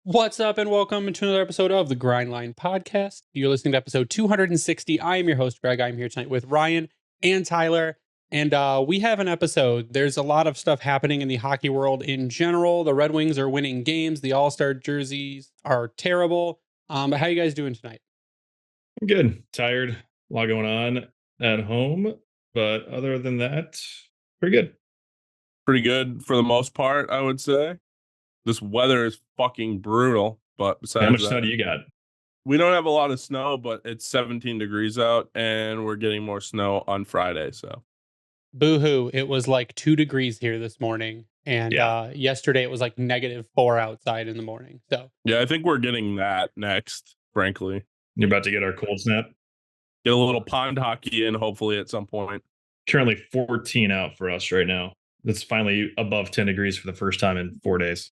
What's up, and welcome to another episode of the Grindline Podcast. You're listening to episode 260. I am your host, Greg. I'm here tonight with Ryan and Tyler, and we have an episode. There's a lot of stuff happening in the hockey world in general. The Red Wings are winning games. The All-Star jerseys are terrible. But how you guys doing tonight? I'm good. Tired. A lot going on at home. But other than that, pretty good. Pretty good for the most part, I would say. This weather is fucking brutal, but besides How much that, snow do you got? we don't have a lot of snow, but it's 17 degrees out, and we're getting more snow on Friday. So, Boo-hoo. It was like 2 degrees here this morning, and yesterday it was like -4 outside in the morning. So yeah, I think we're getting that next, frankly. You're about to get our cold snap. Get a little pond hockey in, hopefully, at some point. Currently 14 out for us right now. It's finally above 10 degrees for the first time in 4 days.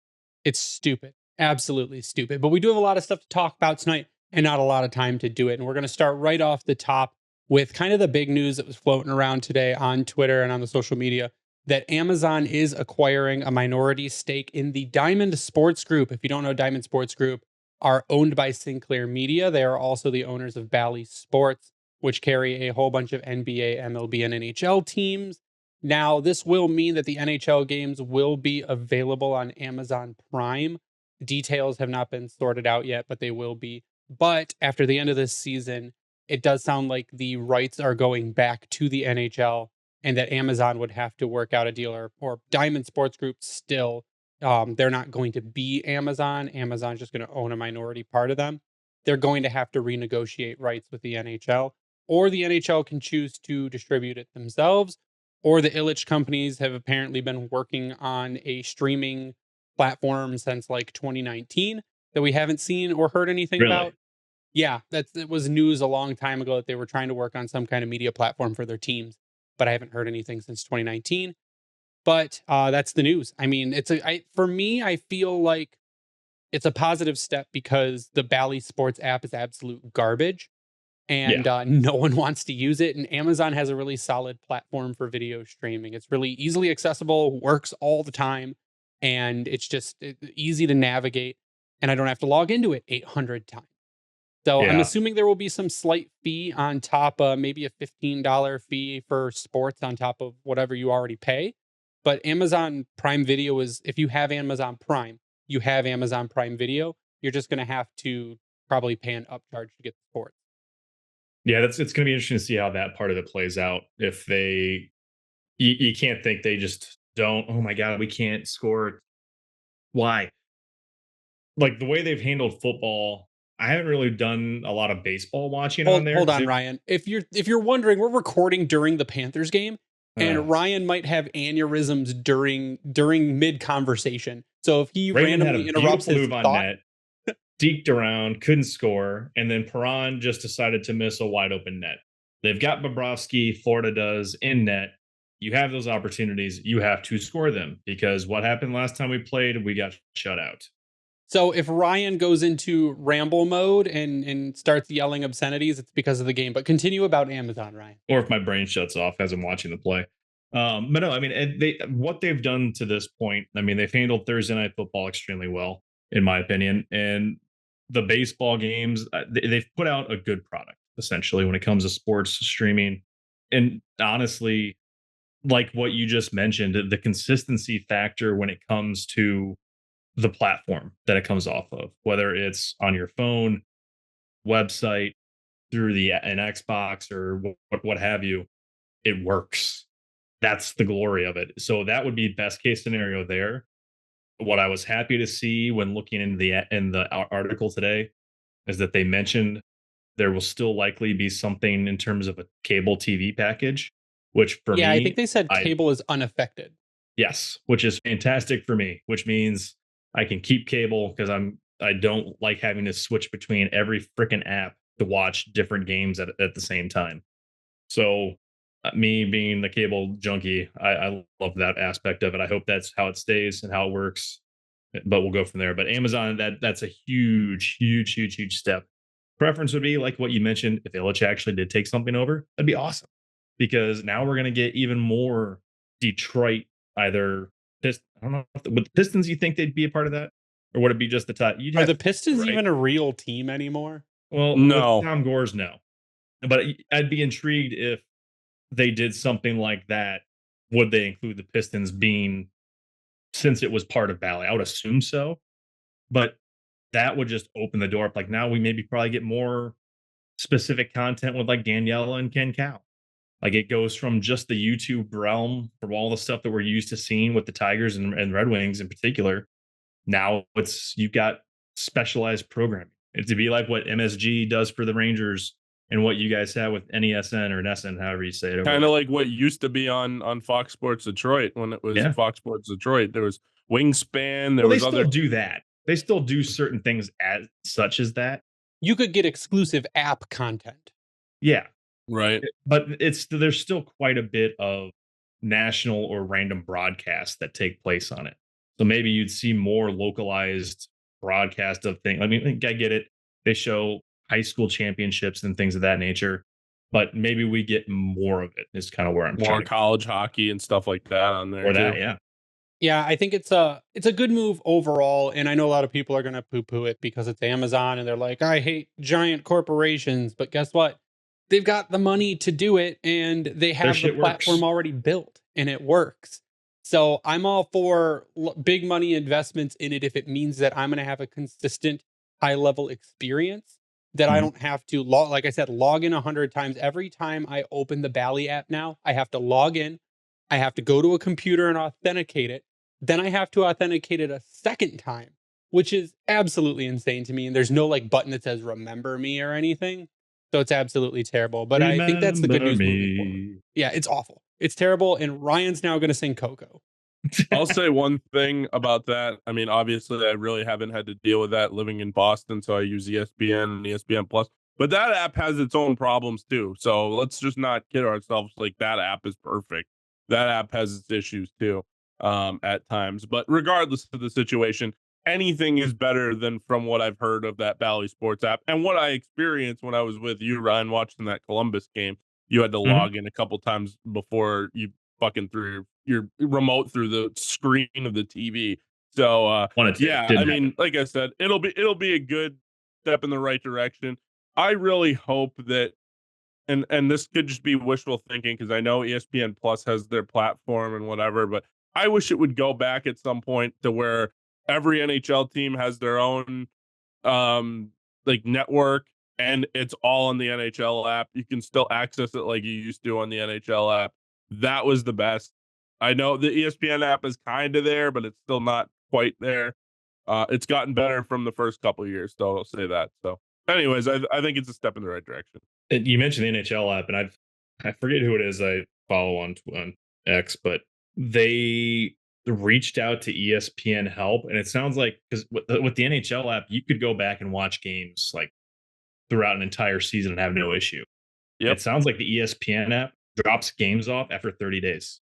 it's stupid. Absolutely stupid. But we do have a lot of stuff to talk about tonight and not a lot of time to do it. And we're going to start right off the top with kind of the big news that was floating around today on Twitter and on the social media that Amazon is acquiring a minority stake in the Diamond Sports Group. If you don't know, Diamond Sports Group are owned by Sinclair Media. They are also the owners of Bally Sports, which carry a whole bunch of NBA, MLB, and NHL teams. Now, this will mean that the NHL games will be available on Amazon Prime. Details have not been sorted out yet, but they will be. But after the end of this season, it does sound like the rights are going back to the NHL and that Amazon would have to work out a deal, or Diamond Sports Group still. They're not going to be Amazon. Amazon's just going to own a minority part of them. They're going to have to renegotiate rights with the NHL, or the NHL can choose to distribute it themselves, or the Illich companies have apparently been working on a streaming platform since like 2019 that we haven't seen or heard anything Really? about. Yeah, it was news a long time ago that they were trying to work on some kind of media platform for their teams, but I haven't heard anything since 2019. But that's the news. I mean, for me, I feel like it's a positive step because the Bally Sports app is absolute garbage and no one wants to use it. And Amazon has a really solid platform for video streaming. It's really easily accessible, works all the time, and it's just easy to navigate. And I don't have to log into it 800 times. So I'm assuming there will be some slight fee on top, maybe a $15 fee for sports on top of whatever you already pay. But Amazon Prime Video is, if you have Amazon Prime, you have Amazon Prime Video. You're just going to have to probably pay an upcharge to get the sports. Yeah, it's going to be interesting to see how that part of it plays out. If you can't think they just don't, oh my God, we can't score. Why? Like the way they've handled football, I haven't really done a lot of baseball watching on there. Hold on, Ryan. If you're wondering, we're recording during the Panthers game, and Ryan might have aneurysms during mid conversation. So if he Raymond randomly had a interrupts his move on thought, net, deked around, couldn't score, and then Perron just decided to miss a wide open net. They've got Bobrovsky, Florida does, in net. You have those opportunities. You have to score them because what happened last time we played, we got shut out. so if Ryan goes into ramble mode and starts yelling obscenities, it's because of the game. But continue about Amazon, Ryan. Or if my brain shuts off as I'm watching the play. But no, I mean, what they've done to this point, I mean, they've handled Thursday Night Football extremely well, in my opinion. And the baseball games, they've put out a good product, essentially, when it comes to sports streaming. And honestly, like what you just mentioned, the consistency factor when it comes to the platform that it comes off of, whether it's on your phone, website, through an Xbox or what have you, it works. That's the glory of it. So that would be best case scenario there. What I was happy to see when looking into the article today is that they mentioned there will still likely be something in terms of a cable TV package, which for me, I think they said cable is unaffected. Yes, which is fantastic for me, which means I can keep cable because I don't like having to switch between every freaking app to watch different games at the same time. So me being the cable junkie, I love that aspect of it. I hope that's how it stays and how it works. But we'll go from there. But Amazon, that's a huge step. Preference would be like what you mentioned. If Illich actually did take something over, that'd be awesome. Because now we're gonna get even more Detroit, either I don't know, with the Pistons, you think they'd be a part of that? or would it be just the top? You'd Are have the to, Pistons right? even a real team anymore? Well, No. with Tom Gore's, no. But I'd be intrigued if they did something like that. Would they include the Pistons being, since it was part of Valley? I would assume so. But that would just open the door up. Like now we maybe probably get more specific content with like Daniela and Ken Cow. Like it goes from just the YouTube realm from all the stuff that we're used to seeing with the Tigers and Red Wings in particular. Now it's you've got specialized programming. It's to be like what MSG does for the Rangers and what you guys have with NESN or NESN, however you say it. Kind of like what used to be on Fox Sports Detroit when it was Yeah. Fox Sports Detroit. There was Wingspan. There Well, they was still other. do that. They still do certain things as such as that. You could get exclusive app content. Yeah. Right. But there's still quite a bit of national or random broadcasts that take place on it. So maybe you'd see more localized broadcast of things. I mean, I get it. They show high school championships and things of that nature, but maybe we get more of it. Is kind of where I'm More trying to college hockey and stuff like that on there or too. that, yeah. Yeah, I think it's a good move overall, and I know a lot of people are going to poo-poo it because it's Amazon, and they're like, I hate giant corporations, but guess what? They've got the money to do it, and they have the shit platform works. already built, and it works. So I'm all for big money investments in it if it means that I'm going to have a consistent high-level experience that I Mhm. don't have to like I said, log in 100 times. Every time I open the Bally app now, I have to log in. I have to go to a computer and authenticate it. Then I have to authenticate it a second time, which is absolutely insane to me. And there's no like button that says remember me or anything. So it's absolutely terrible. But I think that's the good news moving forward. Yeah, it's awful. It's terrible. And Ryan's now going to sing Coco. I'll say one thing about that. I mean, obviously, I really haven't had to deal with that living in Boston, so I use ESPN and ESPN Plus. But that app has its own problems too. So let's just not kid ourselves. Like that app is perfect. That app has its issues too, at times. But regardless of the situation, anything is better than from what I've heard of that Bally Sports app and what I experienced when I was with you, Ryan, watching that Columbus game. You had to log in a couple times before you fucking through your remote through the screen of the TV. So yeah, I mean, like I said, it'll be a good step in the right direction. I really hope that and this could just be wishful thinking because I know ESPN Plus has their platform and whatever, but I wish it would go back at some point to where every NHL team has their own like network and it's all on the NHL app. You can still access it like you used to on the NHL app. That was the best. I know the ESPN app is kind of there, but it's still not quite there. It's gotten better from the first couple of years, so I'll say that. So, anyways, I think it's a step in the right direction. You mentioned the NHL app, and I forget who it is I follow on X, but they reached out to ESPN help, and it sounds like because with the NHL app, you could go back and watch games like throughout an entire season and have no issue. Yep. It sounds like the ESPN app drops games off after 30 days.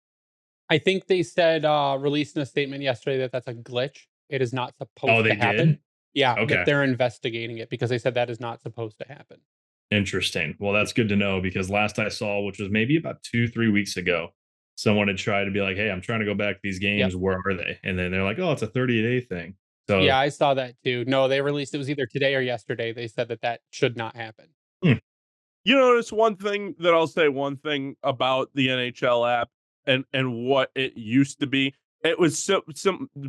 I think they said, released in a statement yesterday that that's a glitch. It is not supposed to happen. Did? Yeah, Okay. that they're investigating it because they said that is not supposed to happen. Interesting. Well, that's good to know because last I saw, which was maybe about 2-3 weeks ago, someone had tried to be like, hey, I'm trying to go back to these games. Yep. Where are they? And then they're like, oh, it's a 30-day thing. So yeah, I saw that too. No, they released, it was either today or yesterday. They said that should not happen. You notice one thing that I'll say one thing about the NHL app and what it used to be. It was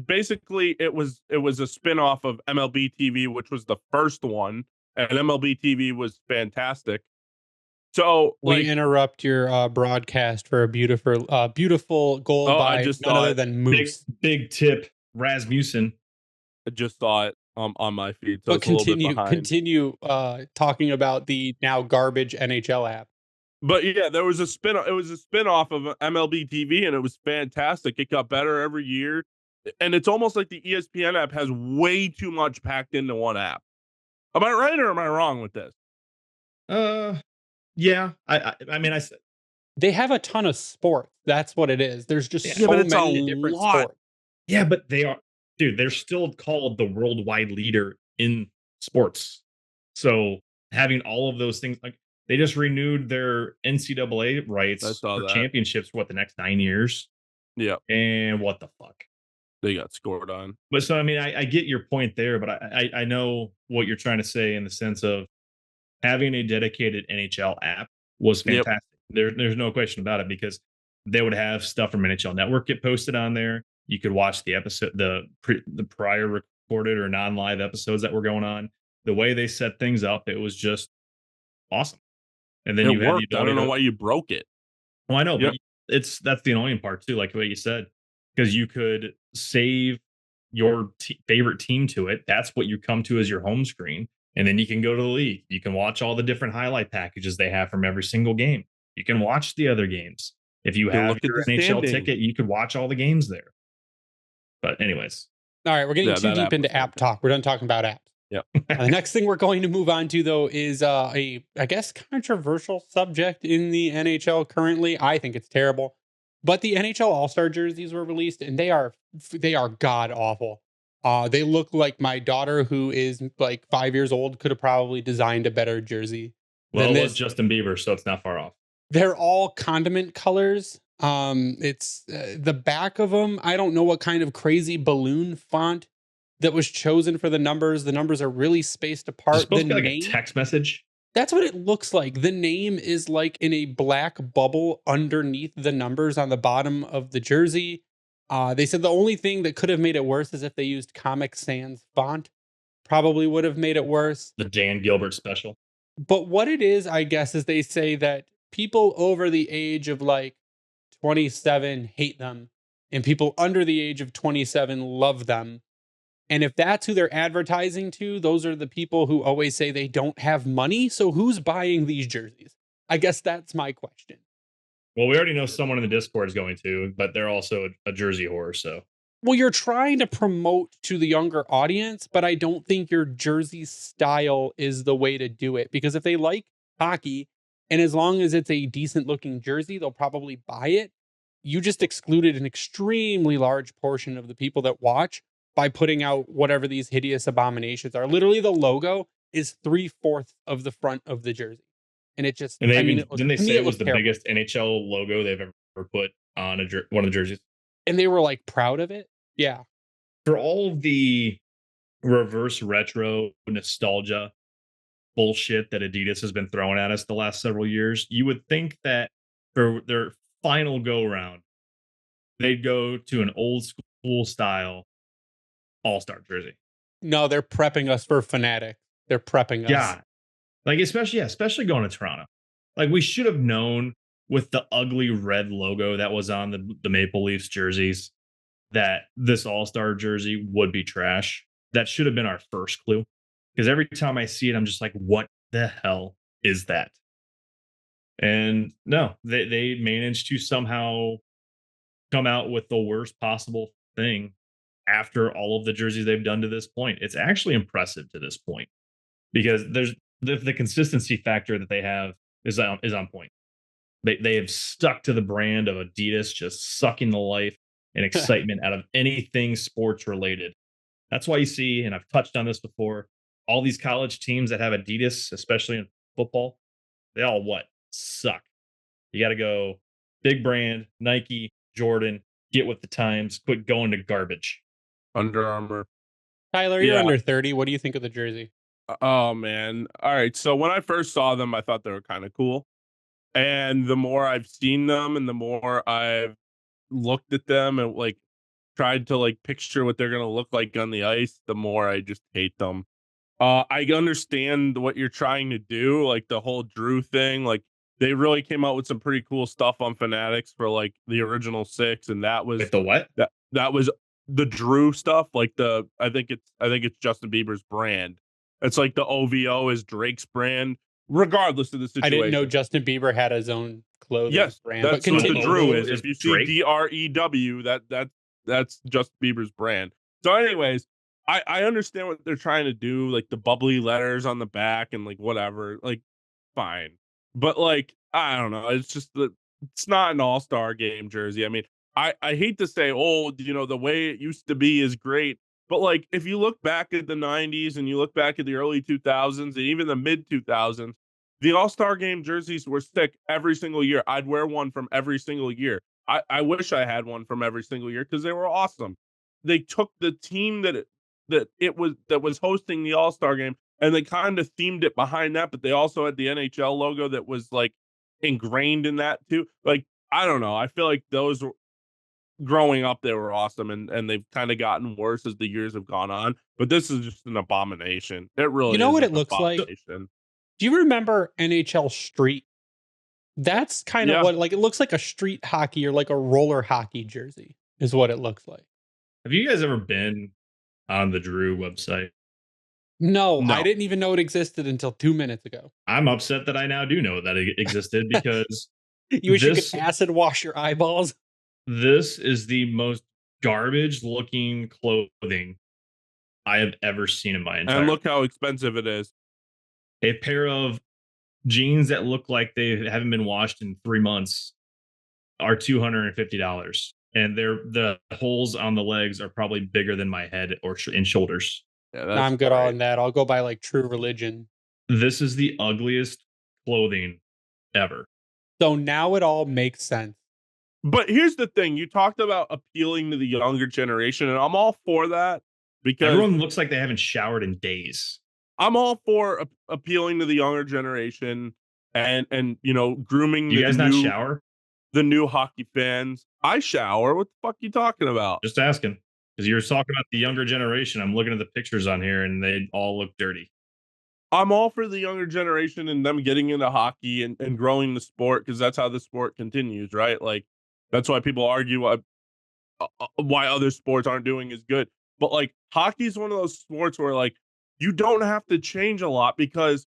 basically it was a spin-off of MLB TV, which was the first one, and MLB TV was fantastic. So we interrupt your broadcast for a beautiful goal by none other than Moose. Big tip, Rasmussen. I just saw it on my feed. So but continue talking about the now garbage NHL app. But yeah, there was a spin-off. It was a spin-off of MLB TV, and it was fantastic. It got better every year, and it's almost like the ESPN app has way too much packed into one app. Am I right or am I wrong with this? Yeah. I mean, I said they have a ton of sports. That's what it is. There's just so many different sports. Yeah, but they are, dude. They're still called the worldwide leader in sports. So having all of those things, like they just renewed their NCAA rights for championships for the next 9 years. Yeah. And what the fuck? they got scored on. But so I mean, I get your point there, but I know what you're trying to say in the sense of having a dedicated NHL app was Yep. fantastic. There's no question about it because they would have stuff from NHL Network get posted on there. You could watch the episode, the prior recorded or non-live episodes that were going on. The way they set things up, it was just awesome. And then It you had the worked. I ability don't know to. why you broke it. Well, I know, Yep. but that's the annoying part too, like what you said, because you could save your favorite team to it. That's what you come to as your home screen, and then you can go to the league. You can watch all the different highlight packages they have from every single game. You can watch the other games. If you You can have look at your the NHL standings. ticket, you could watch all the games there. But anyways, All right, we're getting Yeah, too that deep app into was app talk. We're done talking about apps. Yep. The next thing we're going to move on to, though, is a, I guess, controversial subject in the NHL currently. I think it's terrible, but the NHL All-Star jerseys were released, and they are god awful. They look like my daughter, who is like 5 years old, could have probably designed a better jersey well, than it was this. Justin Bieber, so it's not far off. They're all condiment colors. It's the back of them. I don't know what kind of crazy balloon font that was chosen for the numbers. The numbers are really spaced It's apart. supposed The to be like name, a text message. that's what it looks like. The name is like in a black bubble underneath the numbers on the bottom of the jersey. They said the only thing that could have made it worse is if they used Comic Sans font. Probably would have made it worse. The Dan Gilbert special. But what it is, I guess, is they say that people over the age of like 27 hate them, and people under the age of 27 love them. And if that's who they're advertising to, those are the people who always say they don't have money. So who's buying these jerseys? I guess that's my question. Well, we already know someone in the Discord is going to, but they're also a jersey whore. So Well, you're trying to promote to the younger audience, but I don't think your jersey style is the way to do it. Because if they like hockey, and as long as it's a decent looking jersey, they'll probably buy it. You just excluded an extremely large portion of the people that watch by putting out whatever these hideous abominations are. Literally, the logo is 3/4 of the front of the jersey. And it just, and they I mean, even didn't they to me, say it was looked the terrible. biggest NHL logo they've ever put on one of the jerseys. And they were like proud of it. Yeah. For all of the reverse retro nostalgia bullshit that Adidas has been throwing at us the last several years, you would think that for their final go round, they'd go to an old school style all-star jersey. No, they're prepping us for Fnatic. They're prepping us. Yeah. Like especially going to Toronto. Like we should have known with the ugly red logo that was on the Maple Leafs jerseys that this all-star jersey would be trash. That should have been our first clue. Because every time I see it, I'm just like, what the hell is that? And no, they managed to somehow come out with the worst possible thing after all of the jerseys they've done to this point. It's actually impressive to this point because there's the consistency factor that they have is on point. They have stuck to the brand of Adidas, just sucking the life and excitement out of anything sports related. That's why you see, and I've touched on this before, all these college teams that have Adidas, especially in football, they all suck. You got to go big brand, Nike, Jordan, get with the times, quit going to garbage. Under Armour. Tyler, you're Yeah. under 30. What do you think of the jersey? Oh man. All right. So when I first saw them, I thought they were kind of cool. And the more I've seen them and the more I've looked at them and like tried to like picture what they're gonna look like on the ice, the more I just hate them. I understand what you're trying to do, like the whole Drew thing. Like they really came out with some pretty cool stuff on Fanatics for like the original 6, and that was With the what? that was the Drew stuff. Like I think it's Justin Bieber's brand. It's like the OVO is Drake's brand, regardless of the situation. I didn't know Justin Bieber had his own clothing Yes, brand. But that's what the continue. Drew is. Is If you Drake? see DREW, that's Justin Bieber's brand. So, anyways, I understand what they're trying to do, like the bubbly letters on the back and like whatever, like fine. But like I don't know, it's just that it's not an all-star game jersey. I mean, I hate to say, oh, you know, the way it used to be is great. But like if you look back at the 90s and you look back at the early 2000s and even the mid 2000s, the All-Star game jerseys were sick every single year. I'd wear one from every single year. I wish I had one from every single year because they were awesome. they took the team that was hosting the All-Star game and they kind of themed it behind that, but they also had the NHL logo that was like ingrained in that too. Like, I don't know. I feel like those growing up, they were awesome, and they've kind of gotten worse as the years have gone on. But this is just an abomination. It really You know is what an it looks like? abomination. Do you remember NHL Street? That's kind of Yeah. what, like, it looks like a street hockey or like a roller hockey jersey is what it looks like. Have you guys ever been on the Drew website? No, I No. didn't even know it existed until 2 minutes ago. I'm upset that I now do know that it existed because You wish you this could acid wash your eyeballs. this is the most garbage looking clothing I have ever seen in my entire And look how expensive it is. A pair of jeans that look like they haven't been washed in 3 months are $250, and the holes on the legs are probably bigger than my head or in shoulders. Yeah, Nah, that's I'm good all right. on that. I'll go by like True Religion. This is the ugliest clothing ever. So now it all makes sense. But here's the thing: you talked about appealing to the younger generation, and I'm all for that because Everyone looks like they haven't showered in days. I'm all for appealing to the younger generation and you know, grooming Do you guys not shower? the new hockey fans. I shower. What the fuck are you talking about? Just asking. Because you were talking about the younger generation. I'm looking at the pictures on here and they all look dirty. I'm all for the younger generation and them getting into hockey and growing the sport because that's how the sport continues, right? Like, that's why people argue why other sports aren't doing as good. But like, hockey is one of those sports where like you don't have to change a lot because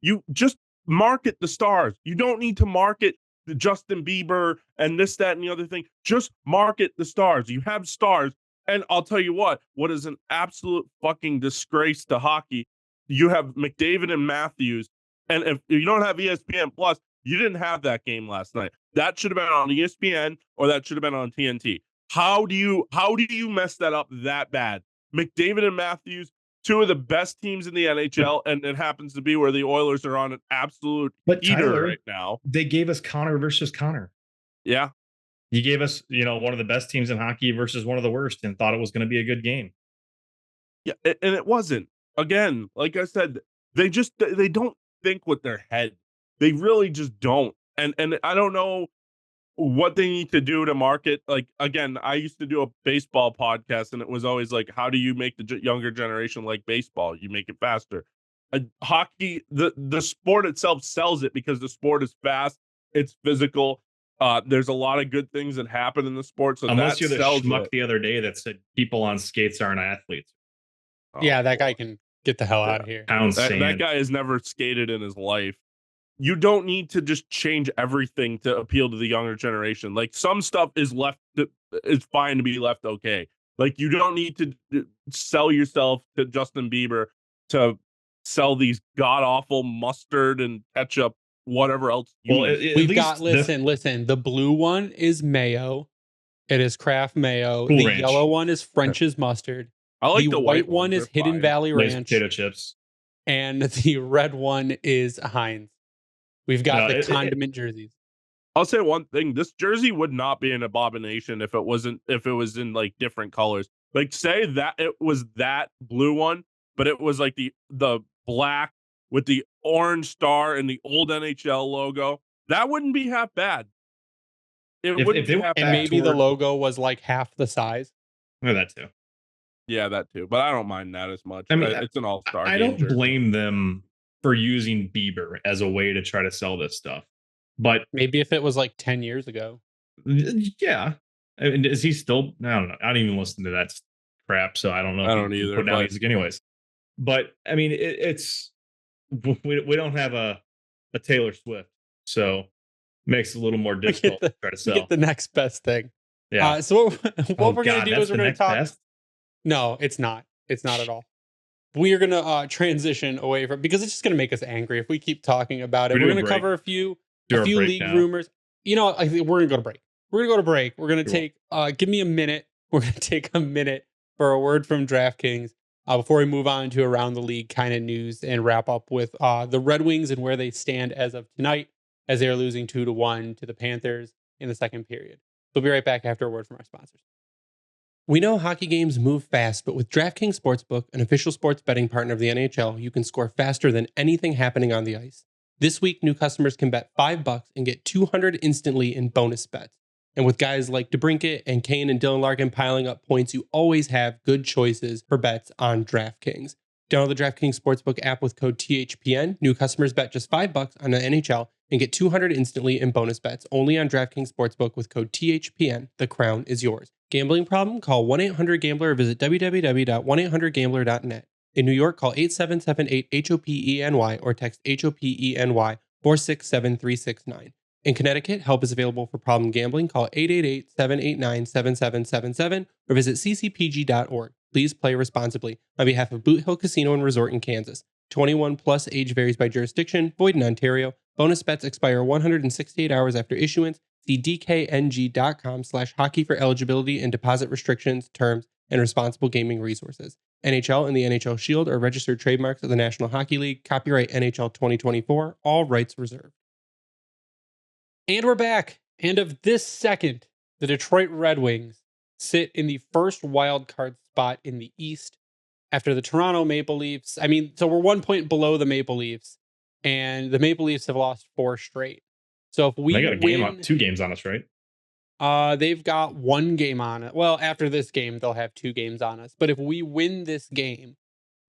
you just market the stars. You don't need to market the Justin Bieber and this, that, and the other thing. Just market the stars. You have stars. And I'll tell you what is an absolute fucking disgrace to hockey. You have McDavid and Matthews. And if you don't have ESPN Plus, you didn't have that game last night. That should have been on ESPN or that should have been on TNT. How do you mess that up that bad? McDavid and Matthews, two of the best teams in the NHL, and it happens to be where the Oilers are on an absolute heater right now. They gave us Connor versus Connor. Yeah. You gave us, one of the best teams in hockey versus one of the worst and thought it was going to be a good game. Yeah, and it wasn't. Again, like I said, they don't think with their head. They really just don't. And I don't know what they need to do to market. Like, again, I used to do a baseball podcast and it was always like, how do you make the younger generation like baseball? You make it faster. Hockey, the sport itself sells it because the sport is fast, it's physical. There's a lot of good things that happen in the sport. So unless that you're the schmuck it. the other day that said people on skates aren't athletes. Yeah, that guy can get the hell out of here. That guy has never skated in his life. You don't need to just change everything to appeal to the younger generation. Like, some stuff is fine to be left okay. Like, you don't need to sell yourself to Justin Bieber to sell these god awful mustard and ketchup, whatever else. We've got listen. The blue one is mayo. It is Kraft mayo. Cool the Ranch. Yellow one is French's mustard. I like the white one is Hidden Valley Ranch. Potato chips. And the red one is Heinz. We've got the condiment jerseys. I'll say one thing: this jersey would not be an abomination if it was in like different colors. Like, say that it was that blue one, but it was like the black with the orange star and the old NHL logo. That wouldn't be half bad. It wouldn't be half bad. And maybe the logo was like half the size. Or that too. Yeah, that too. But I don't mind that as much. I mean, it's an all-star. I don't blame them for using Bieber as a way to try to sell this stuff. But maybe if it was like 10 years ago. Yeah. I mean, is he still? I don't know. I don't even listen to that crap, so I don't know. I don't either. Put down music anyways. But I mean, it's we don't have a Taylor Swift, so makes it a little more difficult to try to sell. Get the next best thing. Yeah. So what we're gonna do is we're gonna talk. Best? No, it's not. It's not at all. We are gonna transition away from, because it's just gonna make us angry if we keep talking about it. We're gonna cover a few league rumors. I think we're gonna go to break. We're gonna go to break. We're gonna take. Give me a minute. We're gonna take a minute for a word from DraftKings before we move on to around the league kind of news and wrap up with the Red Wings and where they stand as of tonight, as they are losing 2-1 to the Panthers in the second period. We'll be right back after a word from our sponsors. We know hockey games move fast, but with DraftKings Sportsbook, an official sports betting partner of the NHL, you can score faster than anything happening on the ice. This week, new customers can bet $5 and get $200 instantly in bonus bets. And with guys like DeBrincat and Kane and Dylan Larkin piling up points, you always have good choices for bets on DraftKings. Download the DraftKings Sportsbook app with code THPN. New customers bet just $5 on the NHL and get $200 instantly in bonus bets only on DraftKings Sportsbook with code THPN. The crown is yours. Gambling problem? Call 1-800-GAMBLER or visit www.1800gambler.net. In New York, call 877-8-HOPENY or text HOPENY 467369. In Connecticut, help is available for problem gambling. Call 888-789-7777 or visit ccpg.org. Please play responsibly. On behalf of Boot Hill Casino and Resort in Kansas. 21 plus, age varies by jurisdiction, void in Ontario. Bonus bets expire 168 hours after issuance. See dkng.com/hockey for eligibility and deposit restrictions, terms, and responsible gaming resources. NHL and the NHL Shield are registered trademarks of the National Hockey League. Copyright NHL 2024. All rights reserved. And we're back. And of this second, the Detroit Red Wings sit in the first wild card spot in the East after the Toronto Maple Leafs. I mean, so we're 1 point below the Maple Leafs, and the Maple Leafs have lost 4 straight. So if we they got a game on 2 games on us, right? They've got 1 game on it. Well, after this game, they'll have 2 games on us. But if we win this game,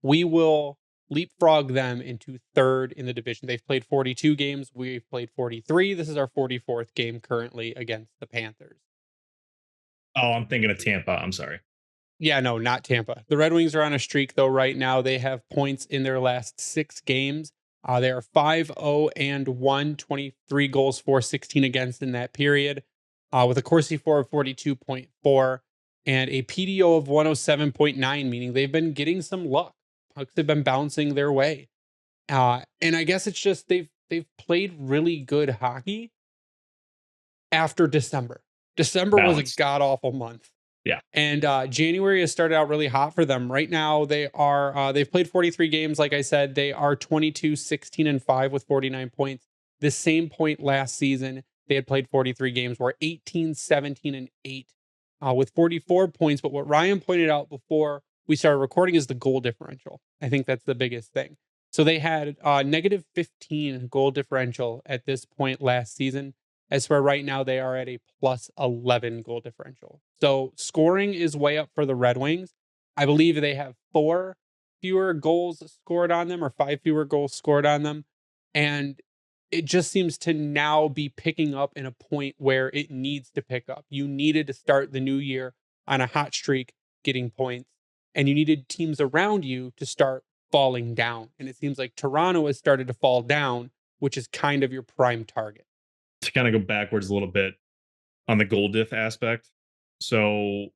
we will leapfrog them into 3rd in the division. They've played 42 games. We've played 43. This is our 44th game currently against the Panthers. Oh, I'm thinking of Tampa. I'm sorry. Yeah, no, not Tampa. The Red Wings are on a streak, though, right now. They have points in their last 6 games. They are 5-0-1, 23 goals for, 16 against in that period, with a Corsi for of 42.4 and a PDO of 107.9, meaning they've been getting some luck. Pucks have been bouncing their way. And I guess it's just they've played really good hockey after December. December was a god-awful month. Yeah. And January has started out really hot for them. Right now, they've played 43 games. Like I said, they are 22-16-5 with 49 points. The same point last season, they had played 43 games, were 18-17-8 with 44 points. But what Ryan pointed out before we started recording is the goal differential. I think that's the biggest thing. So they had negative 15 goal differential at this point last season. As for right now, they are at a plus 11 goal differential. So scoring is way up for the Red Wings. I believe they have 4 fewer goals scored on them or 5 fewer goals scored on them. And it just seems to now be picking up in a point where it needs to pick up. You needed to start the new year on a hot streak, getting points, and you needed teams around you to start falling down. And it seems like Toronto has started to fall down, which is kind of your prime target. To kind of go backwards a little bit on the goal diff aspect. So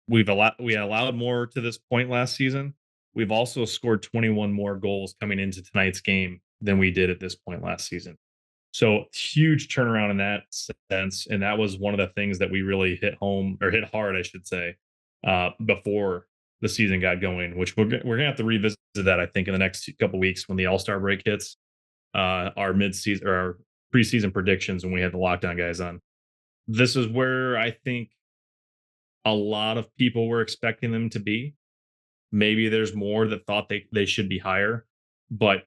we allowed more to this point last season. We've also scored 21 more goals coming into tonight's game than we did at this point last season. So huge turnaround in that sense. And that was one of the things that we really hit hard, I should say, before the season got going, which we're going to have to revisit that, I think, in the next couple weeks when the All-Star break hits, our mid-season or our preseason predictions when we had the lockdown guys on. This is where I think a lot of people were expecting them to be. Maybe there's more that thought they should be higher, but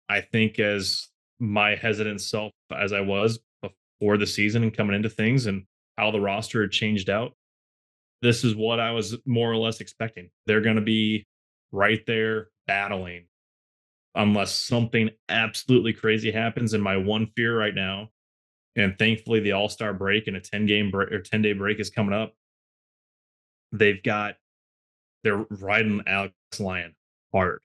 I think as my hesitant self as I was before the season and coming into things and how the roster had changed out, this is what I was more or less expecting. They're going to be right there battling unless something absolutely crazy happens. And my one fear right now, and thankfully the All-Star break and a 10-day break is coming up. They're riding Alex Lyon hard.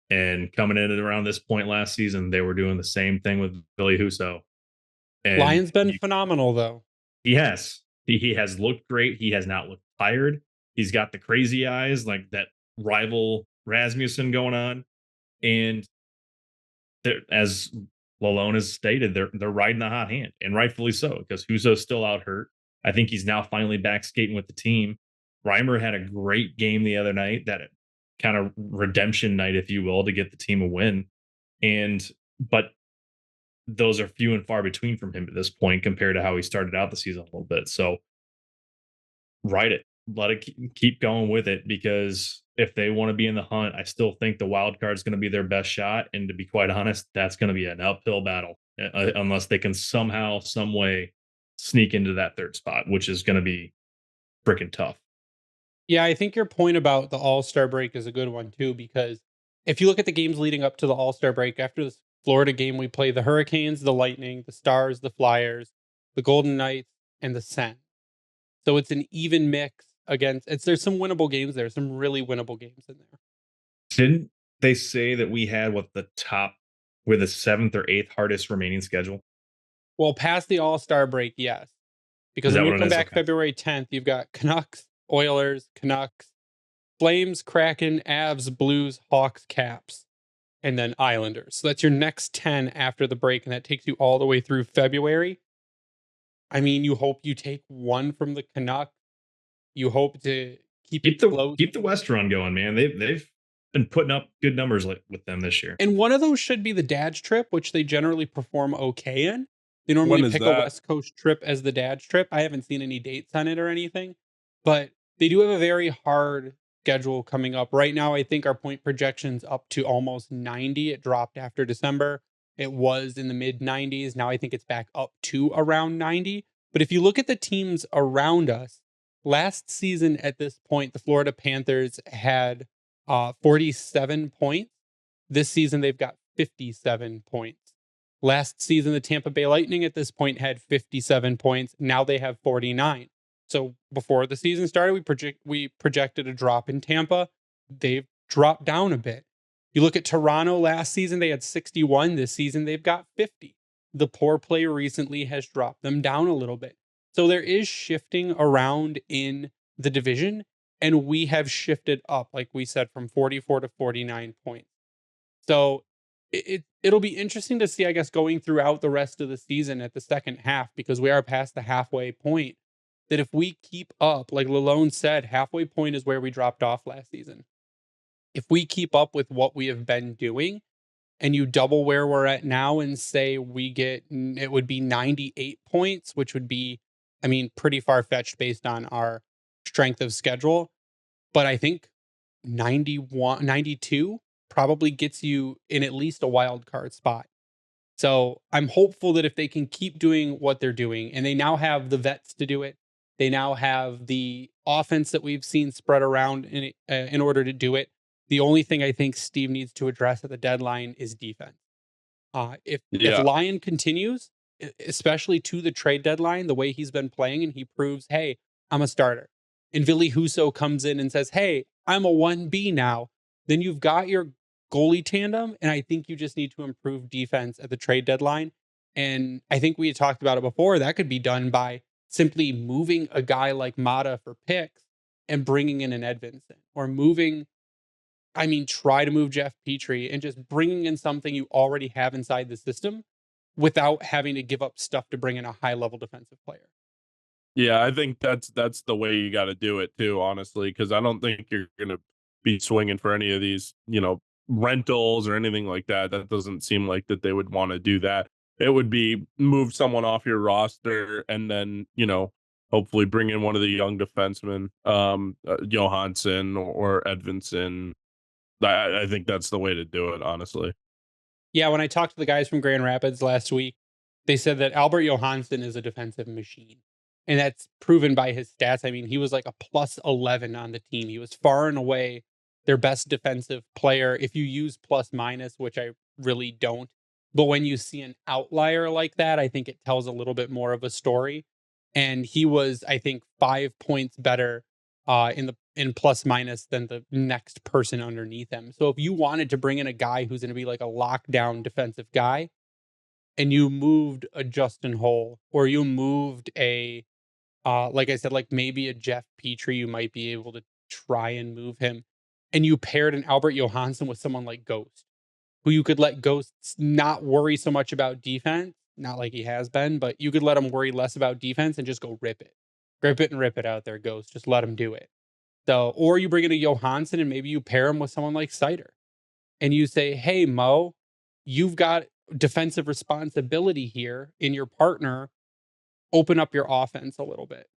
And coming in at around this point last season, they were doing the same thing with Billy Husso. And Lyon's been phenomenal, though. He has. He has looked great. He has not looked tired. He's got the crazy eyes, like that rival Rasmussen going on. And as Lalone has stated, they're riding the hot hand, and rightfully so, because Husso's still out hurt. I think he's now finally back skating with the team. Reimer had a great game the other night, that kind of redemption night, if you will, to get the team a win. But those are few and far between from him at this point compared to how he started out the season a little bit. So ride it. let it keep going with it, because if they want to be in the hunt, I still think the wild card is going to be their best shot. And to be quite honest, that's going to be an uphill battle unless they can somehow, some way sneak into that third spot, which is going to be freaking tough. Yeah, I think your point about the All-Star break is a good one too, because if you look at the games leading up to the All-Star break, after this Florida game, we play the Hurricanes, the Lightning, the Stars, the Flyers, the Golden Knights, and the Sens. So it's an even mix against there's some winnable games there, some really winnable games in there. Didn't they say that we had we're the seventh or eighth hardest remaining schedule? Well, past the All-Star break, yes. Because Is when that you what it come is? back Okay. February 10th, you've got Canucks, Oilers, Canucks, Flames, Kraken, Avs, Blues, Hawks, Caps, and then Islanders. So that's your next 10 after the break, and that takes you all the way through February. I mean, you hope you take one from the Canucks. You hope to keep it close. Keep the West run going, man. They've been putting up good numbers with them this year. And one of those should be the dad's trip, which they generally perform okay in. They normally When is pick a that? West Coast trip as the dad's trip. I haven't seen any dates on it or anything, but they do have a very hard schedule coming up. Right now, I think our point projection's up to almost 90. It dropped after December. It was in the mid 90s. Now I think it's back up to around 90. But if you look at the teams around us, last season at this point, the Florida Panthers had 47 points. This season, they've got 57 points. Last season, the Tampa Bay Lightning at this point had 57 points. Now they have 49. So before the season started, we projected a drop in Tampa. They've dropped down a bit. You look at Toronto last season, they had 61. This season, they've got 50. The poor play recently has dropped them down a little bit. So there is shifting around in the division, and we have shifted up, like we said, from 44 to 49 points. So it'll be interesting to see, I guess, going throughout the rest of the season at the second half, because we are past the halfway point, that if we keep up, like Lalone said, halfway point is where we dropped off last season. If we keep up with what we have been doing, and you double where we're at now and say it would be 98 points, which would be, I mean, pretty far fetched based on our strength of schedule. But I think 91, 92 probably gets you in at least a wild card spot. So I'm hopeful that if they can keep doing what they're doing, and they now have the vets to do it, they now have the offense that we've seen spread around in order to do it. The only thing I think Steve needs to address at the deadline is defense. If Yeah. Lyon continues, especially to the trade deadline, the way he's been playing, and he proves, hey, I'm a starter, and Ville Husso comes in and says, hey, I'm a 1B now, then you've got your goalie tandem, and I think you just need to improve defense at the trade deadline. And I think we had talked about it before. That could be done by simply moving a guy like Mata for picks and bringing in an Edvinsson, or try to move Jeff Petry and just bringing in something you already have inside the system without having to give up stuff to bring in a high level defensive player. Yeah, I think that's the way you got to do it too, honestly, because I don't think you're going to be swinging for any of these, rentals or anything like that. That doesn't seem like that they would want to do that. It would be move someone off your roster and then, hopefully bring in one of the young defensemen, Johansson or Edvinsson. I think that's the way to do it, honestly. Yeah, when I talked to the guys from Grand Rapids last week, they said that Albert Johansson is a defensive machine. And that's proven by his stats. I mean, he was like a plus 11 on the team. He was far and away their best defensive player. If you use plus minus, which I really don't. But when you see an outlier like that, I think it tells a little bit more of a story. And he was, I think, 5 points better in plus minus than the next person underneath him. So if you wanted to bring in a guy who's going to be like a lockdown defensive guy, and you moved a Justin Holl, or you moved like I said, like maybe a Jeff Petry, you might be able to try and move him, and you paired an Albert Johansson with someone like Ghost, who you could let Ghost not worry so much about defense, not like he has been, but you could let him worry less about defense and just go rip it and rip it out there, Ghost. Just let him do it. So, or you bring in a Johansson and maybe you pair him with someone like Cider, and you say, hey, Mo, you've got defensive responsibility here in your partner. Open up your offense a little bit.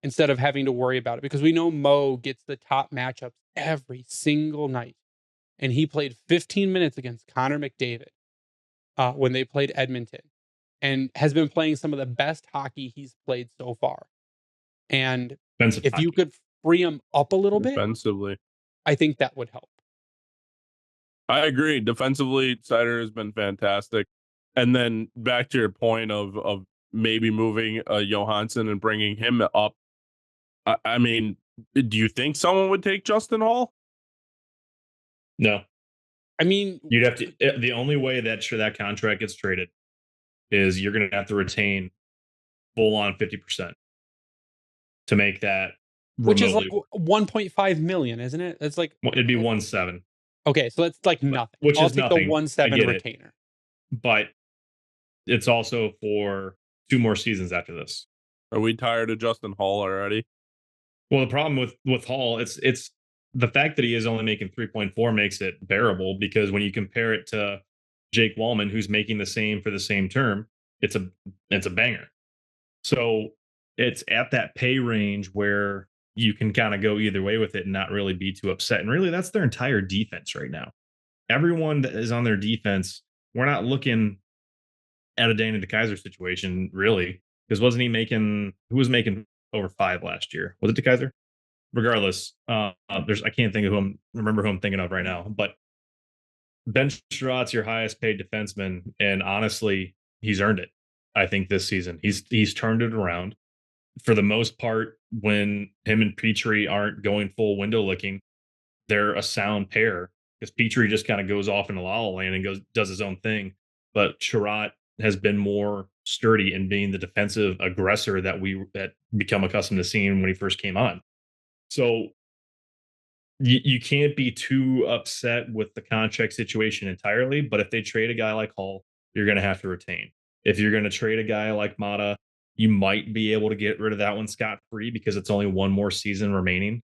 instead of having to worry about it, because we know Mo gets the top matchups every single night. And he played 15 minutes against Connor McDavid when they played Edmonton, and has been playing some of the best hockey he's played so far. And Defensive if you hockey. could free him up a little bit, defensively. I think that would help. I agree. Defensively, Seider has been fantastic. And then back to your point of maybe moving Johansson and bringing him up. I mean, do you think someone would take Justin Holl? No. I mean, You'd have to. The only way that contract gets traded is you're going to have to retain full on 50% to make that which is like remotely. 1.5 million, isn't it? It's like It'd be 1.7, okay, so that's like nothing. which I'll is take nothing. the 1.7 I get it. retainer. But it's also for 2 more seasons after this. Are we tired of Justin Holl already? Well, the problem with Holl, it's the fact that he is only making 3.4 makes it bearable, because when you compare it to Jake Wallman, who's making the same for the same term, it's a banger. So it's at that pay range where you can kind of go either way with it and not really be too upset. And really, that's their entire defense right now. Everyone that is on their defense, we're not looking at a Danny DeKaiser situation, really, because wasn't he making? Who was making over 5 last year? Was it DeKaiser? Regardless, I can't think of remember who I'm thinking of right now, but Ben Sherratt's your highest paid defenseman, and honestly, he's earned it. I think this season he's turned it around. For the most part, when him and Petry aren't going full window licking, they're a sound pair, because Petry just kind of goes off in la la land and does his own thing. But Sherratt has been more sturdy in being the defensive aggressor that become accustomed to seeing when he first came on. So you can't be too upset with the contract situation entirely, but if they trade a guy like Holl, you're going to have to retain. If you're going to trade a guy like Mata, you might be able to get rid of that one scot-free, because it's only 1 more season remaining.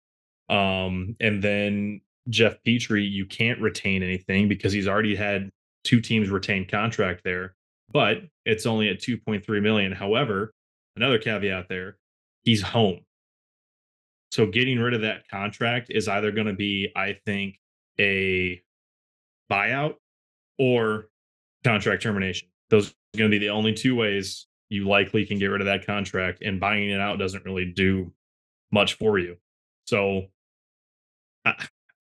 And then Jeff Petry, you can't retain anything because he's already had 2 teams retain contract there, but it's only at 2.3 million. However, another caveat there, he's home. So getting rid of that contract is either going to be, I think, a buyout or contract termination. Those are going to be the only 2 ways you likely can get rid of that contract, and buying it out doesn't really do much for you. So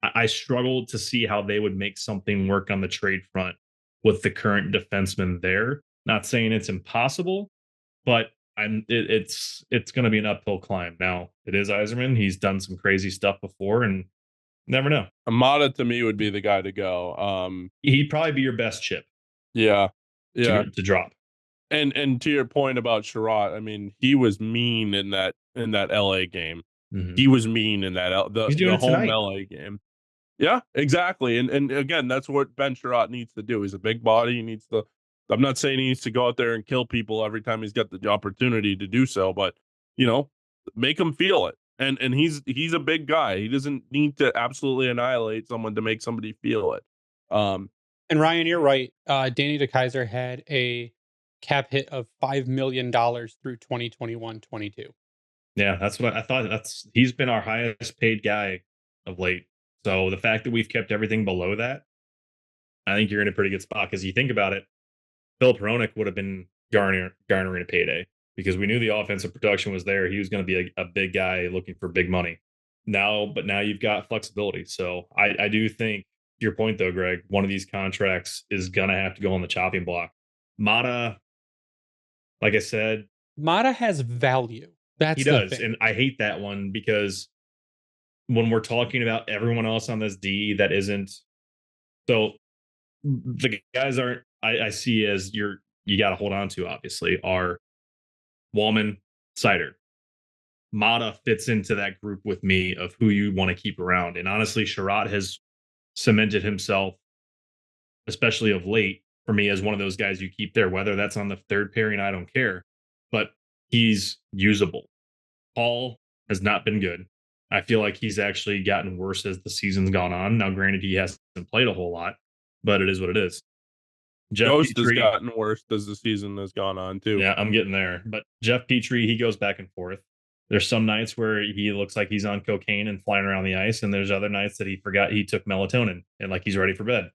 I struggled to see how they would make something work on the trade front with the current defenseman there. Not saying it's impossible, but it's going to be an uphill climb. Now, it is Yzerman. He's done some crazy stuff before, and never know. Amada to me would be the guy to go. He'd probably be your best chip. Yeah. To drop. And to your point about Sherratt, I mean, he was mean in that LA game. Mm-hmm. He was mean in that the home tonight. LA game. Yeah, exactly. And again, that's what Ben Sherratt needs to do. He's a big body. He needs to. I'm not saying he needs to go out there and kill people every time he's got the opportunity to do so, but make him feel it. And he's a big guy. He doesn't need to absolutely annihilate someone to make somebody feel it. And Ryan, you're right. Danny DeKaiser had a cap hit of $5 million through 2021-22. Yeah, that's what I thought. He's been our highest paid guy of late. So the fact that we've kept everything below that, I think you're in a pretty good spot, because you think about it, Phil Peronic would have been garnering a payday, because we knew the offensive production was there. He was going to be a big guy looking for big money. Now you've got flexibility. So I do think, to your point though, Greg, one of these contracts is going to have to go on the chopping block. Mata, like I said, Mata has value. That's he does, and I hate that one, because when we're talking about everyone else on this D that isn't, so the guys aren't, I see as you got to hold on to, obviously, are Wallman, Seider. Mata fits into that group with me of who you want to keep around. And honestly, Sherratt has cemented himself, especially of late, for me, as one of those guys you keep there, whether that's on the third pairing, I don't care, but he's usable. Holl has not been good. I feel like he's actually gotten worse as the season's gone on. Now, granted, he hasn't played a whole lot, but it is what it is. Jeff Ghost Petry has gotten worse as the season has gone on too. Yeah, I'm getting there. But Jeff Petry, he goes back and forth. There's some nights where he looks like he's on cocaine and flying around the ice, and there's other nights that he forgot he took melatonin and like he's ready for bed.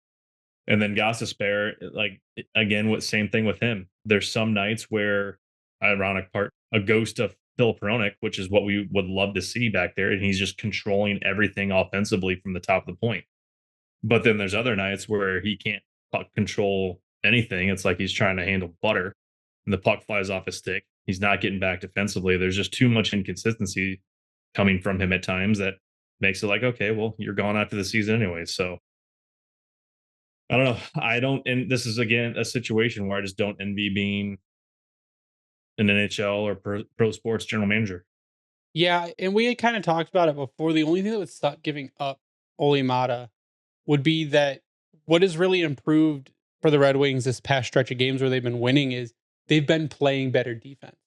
And then Gostisbehere, like again, what same thing with him. There's some nights where, ironic part, a ghost of Phil Peronic, which is what we would love to see back there, and he's just controlling everything offensively from the top of the point. But then there's other nights where he can't puck control anything. It's like he's trying to handle butter, and the puck flies off his stick. He's not getting back defensively. There's just too much inconsistency coming from him at times that makes it like, okay, well, you're gone after the season anyway. So I don't know. I don't, and this is again a situation where I just don't envy being an NHL or pro sports general manager. Yeah, and we had kind of talked about it before. The only thing that would stop giving up Olimata would be that what has really improved for the Red Wings this past stretch of games where they've been winning is they've been playing better defense.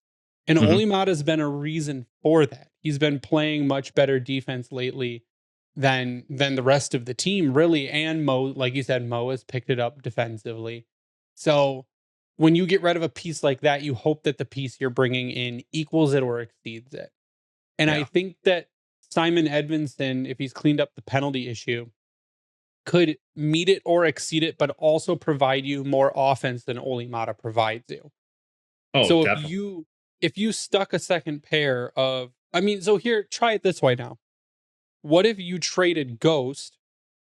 And Mhm. Olimata's been a reason for that. He's been playing much better defense lately than the rest of the team, really. And Mo, like you said, Mo has picked it up defensively. So when you get rid of a piece like that, you hope that the piece you're bringing in equals it or exceeds it. And I Yeah. think that Simon Edvinsson, if he's cleaned up the penalty issue, could meet it or exceed it, but also provide you more offense than Olimata provides you. Oh, So definitely. if you stuck a second pair of, I mean, so here, try it this way now. What if you traded Ghost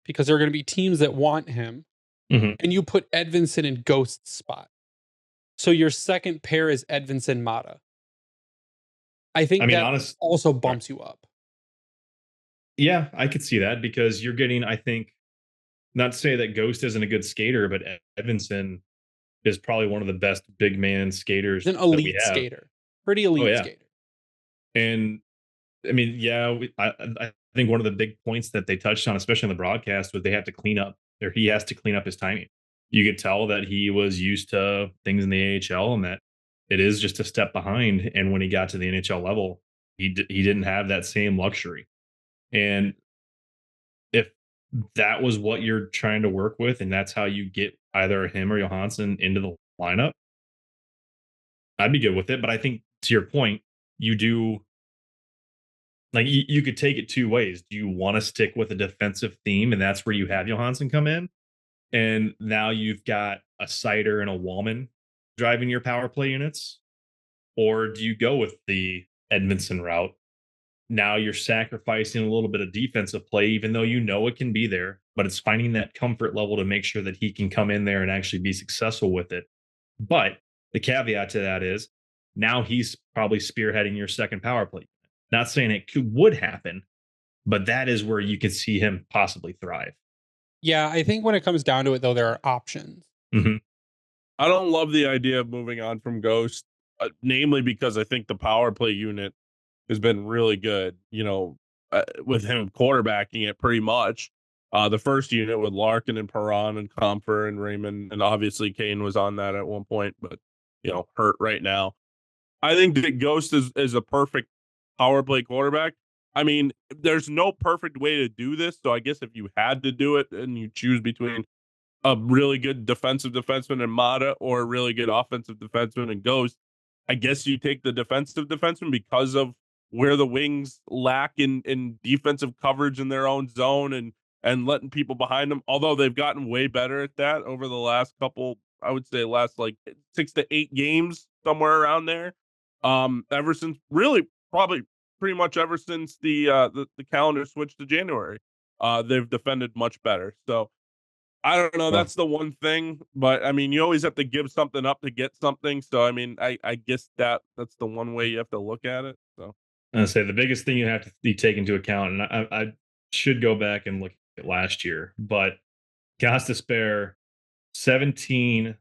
because there are going to be teams that want him, Mhm. and you put Edvinsson in Ghost's spot? So your second pair is Edvinsson Mata. I I think mean, that honest. also Right. bumps you up. Yeah, I could see that because you're getting, I think, not to say that Ghost isn't a good skater, but Edvinson is probably one of the best big man He's skaters an that we elite have. skater, pretty Oh elite yeah, skater. and I mean, yeah, I think one of the big points that they touched on, especially in the broadcast, was they have to clean up, or he has to clean up his timing. You could tell that he was used to things in the AHL, and that it is just a step behind. And when he got to the NHL level, he didn't have that same luxury. And if that was what you're trying to work with, and that's how you get either him or Johansson into the lineup, I'd be good with it. But I think to your point, you do like you could take it two ways. Do you want to stick with a defensive theme, and that's where you have Johansson come in, and now you've got a Sider and a Wallman driving your power play units, or do you go with the Edmondson route? Now you're sacrificing a little bit of defensive play, even though you know it can be there, but it's finding that comfort level to make sure that he can come in there and actually be successful with it. But the caveat to that is now he's probably spearheading your second power play. Not saying it would happen, but that is where you could see him possibly thrive. Yeah, I think when it comes down to it, though, there are options. Mhm. I don't love the idea of moving on from Ghost, namely because I think the power play unit has been really good, with him quarterbacking it pretty much. The first unit with Larkin and Perron and Compher and Raymond, and obviously Kane was on that at one point, but hurt right now. I think that Ghost is a perfect power play quarterback. I mean, there's no perfect way to do this, so I guess if you had to do it and you choose between a really good defensive defenseman in Mata or a really good offensive defenseman in Ghost, I guess you take the defensive defenseman because of where the Wings lack in defensive coverage in their own zone and letting people behind them. Although they've gotten way better at that over the last couple, I would say last like 6 to 8 games, somewhere around there. Ever since really probably pretty much ever since the calendar switched to January, they've defended much better. So I don't know. Well, That's the one thing, but I mean, you always have to give something up to get something. So I mean, I guess that's the one way you have to look at it. So I say the biggest thing you have to take into account, and I should go back and look at last year, but Gas to spare 17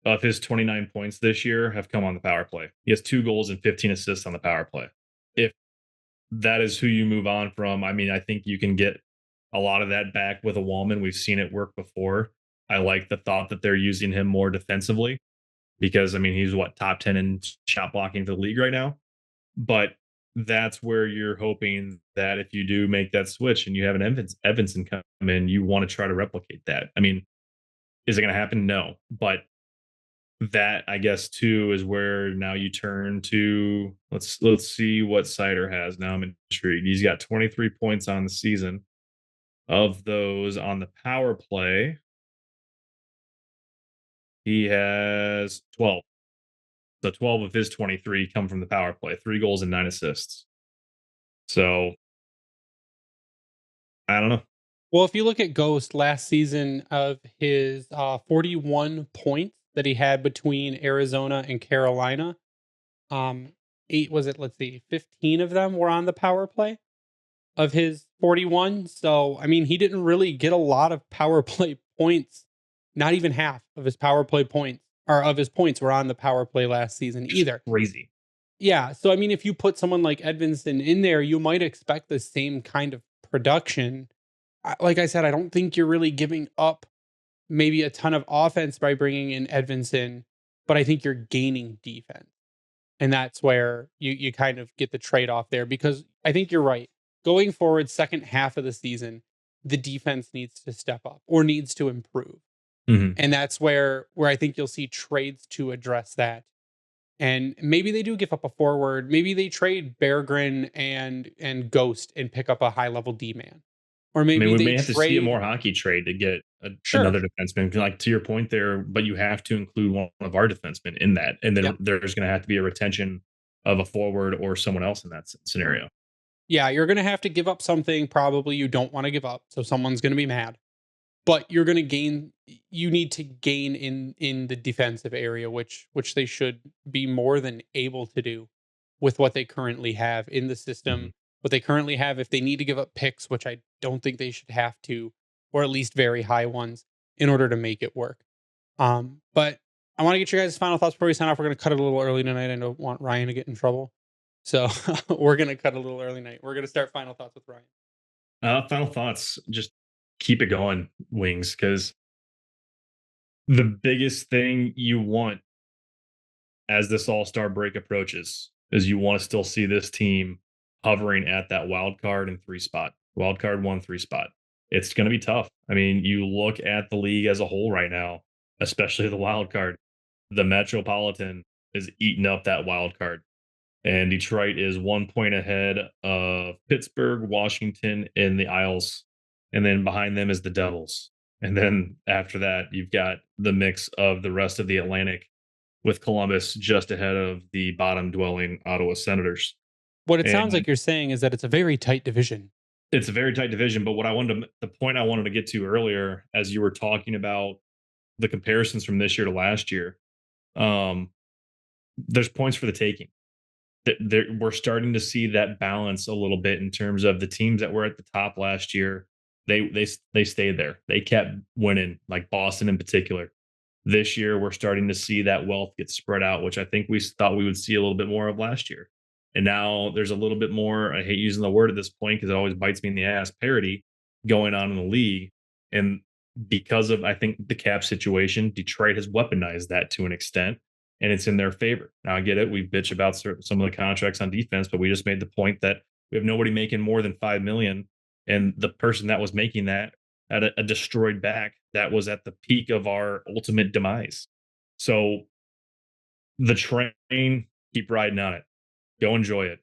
of his 29 points this year have come on the power play. He has 2 goals and 15 assists on the power play. If that is who you move on from, I mean, I think you can get a lot of that back with a Wallman. We've seen it work before. I like the thought that they're using him more defensively because, I mean, he's what, top 10 in shot blocking for the league right now. But that's where you're hoping that if you do make that switch and you have an Evanson come in, you want to try to replicate that. I mean, is it going to happen? No. But that I guess too is where now you turn to let's see what Sider has. Now I'm intrigued. He's got 23 points on the season. Of those on the power play, he has 12. So 12 of his 23 come from the power play, 3 goals and 9 assists. So I don't know. Well, if you look at Ghost last season, of his 41 points that he had between Arizona and Carolina, um, eight was it? Let's see, 15 of them were on the power play of his 41. So I mean, he didn't really get a lot of power play points. Not even half of his power play points or of his points were on the power play last season Just either. crazy. Yeah. So I mean, if you put someone like Edvinsson in there, you might expect the same kind of production. Like I said, I don't think you're really giving up maybe a ton of offense by bringing in Edvinsson, but I think you're gaining defense. And that's where you kind of get the trade-off there, because I think you're right. Going forward, second half of the season, the defense needs to step up or needs to improve. Mhm. And that's where I think you'll see trades to address that. And maybe they do give up a forward. Maybe they trade Berggren and Ghost and pick up a high level D man. Or I mean, maybe we they may have to see a trade. more hockey trade to get Sure. another defenseman. Like to your point there, but you have to include one of our defensemen in that, and then Yep. there's going to have to be a retention of a forward or someone else in that scenario. Yeah, you're gonna have to give up something probably you don't want to give up. So someone's gonna be mad. But you're gonna gain, you need to gain in the defensive area, which they should be more than able to do with what they currently have in the Mhm. system. What they currently have, if they need to give up picks, which I don't think they should have to, or at least very high ones, in order to make it work. But I want to get your guys' final thoughts before we sign off. We're gonna cut it a little early tonight. I don't want Ryan to get in trouble. So we're gonna cut a little early night. We're gonna start final thoughts with Ryan. Final thoughts. Just keep it going, Wings, because the biggest thing you want as this All Star break approaches is you want to still see this team hovering at that wild card and 3 spot, wild card 1, 3 spot. It's going to be tough. I mean, you look at the league as a whole right now, especially the wild card. The Metropolitan is eating up that wild card, and Detroit is 1 point ahead of Pittsburgh, Washington, and the Isles, and then behind them is the Devils. And then after that, you've got the mix of the rest of the Atlantic with Columbus just ahead of the bottom dwelling Ottawa Senators. What it sounds And like you're saying is that it's a very tight division. it's a very tight division. But what I wanted to, the point I wanted to get to earlier, as you were talking about the comparisons from this year to last year, um, there's points for the taking. We're starting to see that balance a little bit in terms of the teams that were at the top last year. They stayed there. They kept winning, like Boston in particular. This year, we're starting to see that wealth get spread out, which I think we thought we would see a little bit more of last year. And now there's a little bit more. I hate using the word at this point because it always bites me in the ass. Parity going on in the league, and because of I think the cap situation, Detroit has weaponized that to an extent, and it's in their favor. Now I get it. We bitch about some of the contracts on defense, but we just made the point that we have nobody making more than 5 million, and the person that was making that had a destroyed back that was at the peak of our ultimate demise. So the train, keep riding on it. Go enjoy it.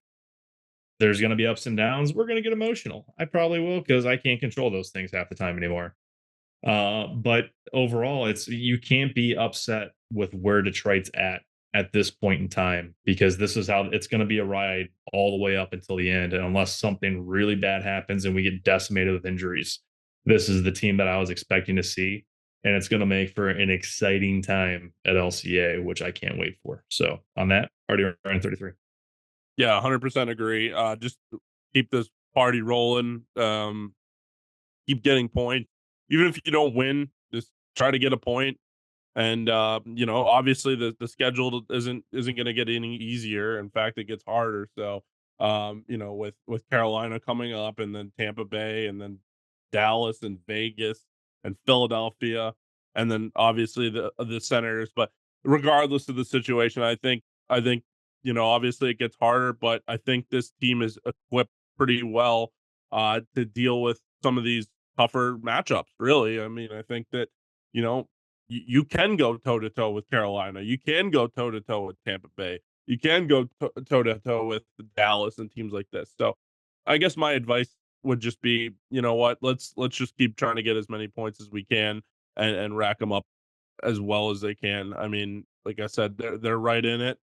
There's going to be ups and downs. We're going to get emotional. I probably will because I can't control those things half the time anymore. But overall, it's you can't be upset with where Detroit's at this point in time because this is how it's going to be a ride all the way up until the end. And unless something really bad happens and we get decimated with injuries, this is the team that I was expecting to see. And it's going to make for an exciting time at LCA, which I can't wait for. So on that, already around 33. Yeah, 100% agree. Just keep this party rolling. Keep getting points. Even if you don't win, just try to get a point. And obviously the schedule isn't going to get any easier. In fact, it gets harder. So, with Carolina coming up, and then Tampa Bay, and then Dallas and Vegas and Philadelphia, and then obviously the Senators. But regardless of the situation, I think obviously it gets harder, but I think this team is equipped pretty well to deal with some of these tougher matchups. Really, I mean, I think that you know you can go toe to toe with Carolina. You can go toe to toe with Tampa Bay. You can go toe to toe with Dallas and teams like this. So I guess my advice would just be, you know what, let's just keep trying to get as many points as we can and rack them up as well as they can. I mean, like I said, they're right in it,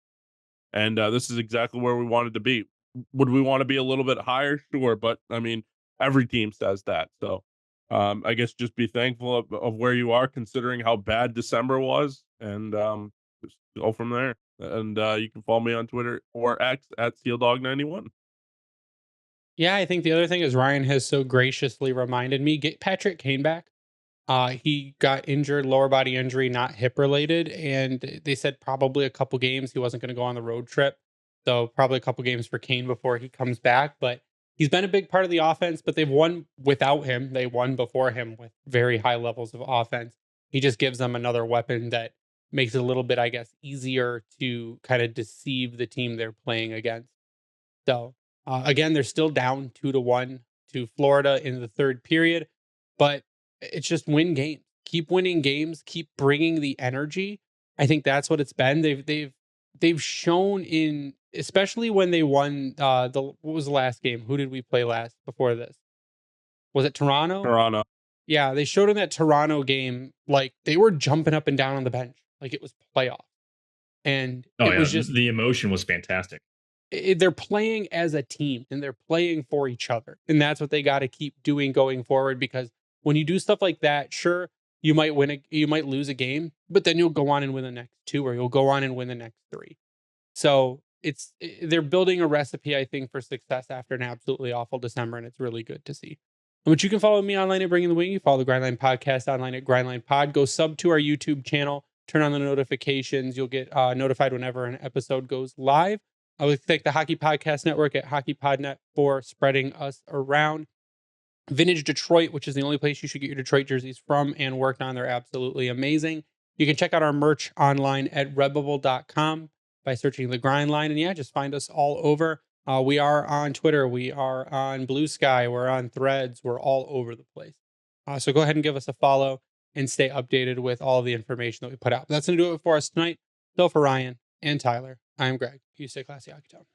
and this is exactly where we wanted to be. Would we want to be a little bit higher? Sure, but I mean, every team says that. So I guess just be thankful of where you are, considering how bad December was, and just go from there. And you can follow me on Twitter or X at SteelDog91. Yeah, I think the other thing is Ryan has so graciously reminded me, get Patrick Kane back. He got injured, lower body injury, not hip related, and they said probably a couple games. He wasn't going to go on the road trip, so probably a couple games for Kane before he comes back. But he's been a big part of the offense. But they've won without him. They won before him with very high levels of offense. He just gives them another weapon that makes it a little bit, I guess, easier to kind of deceive the team they're playing against. So again, they're still down 2-1 to Florida in the third period, but it's just win games. Keep winning games. Keep bringing the energy. I think that's what it's been. They've shown in, especially when they won what was the last game? Who did we play last before this? Was it Toronto? Toronto. Yeah, they showed in that Toronto game like they were jumping up and down on the bench like it was playoff, and Oh it yeah, was just the emotion was fantastic. they're playing as a team and they're playing for each other. And that's what they got to keep doing going forward, because when you do stuff like that, sure, you might you might lose a game, but then you'll go on and win the next two, or you'll go on and win the next three. So they're building a recipe, I think, for success after an absolutely awful December. And it's really good to see. But you can follow me online at Bringing the Wing. You follow the Grindline Podcast online at Grindline Pod. Go sub to our YouTube channel. Turn on the notifications. You'll get notified whenever an episode goes live. I would thank the Hockey Podcast Network at HockeyPodNet for spreading us around. Vintage Detroit, which is the only place you should get your Detroit jerseys from and worked on. They're absolutely amazing. You can check out our merch online at redbubble.com by searching the Grind Line. And yeah, just find us all over. We are on Twitter. We are on Blue Sky. We're on Threads. We're all over the place. So go ahead and give us a follow and stay updated with all the information that we put out. That's going to do it for us tonight. So for Ryan and Tyler, I'm Greg. You stay classy, Hockey Town.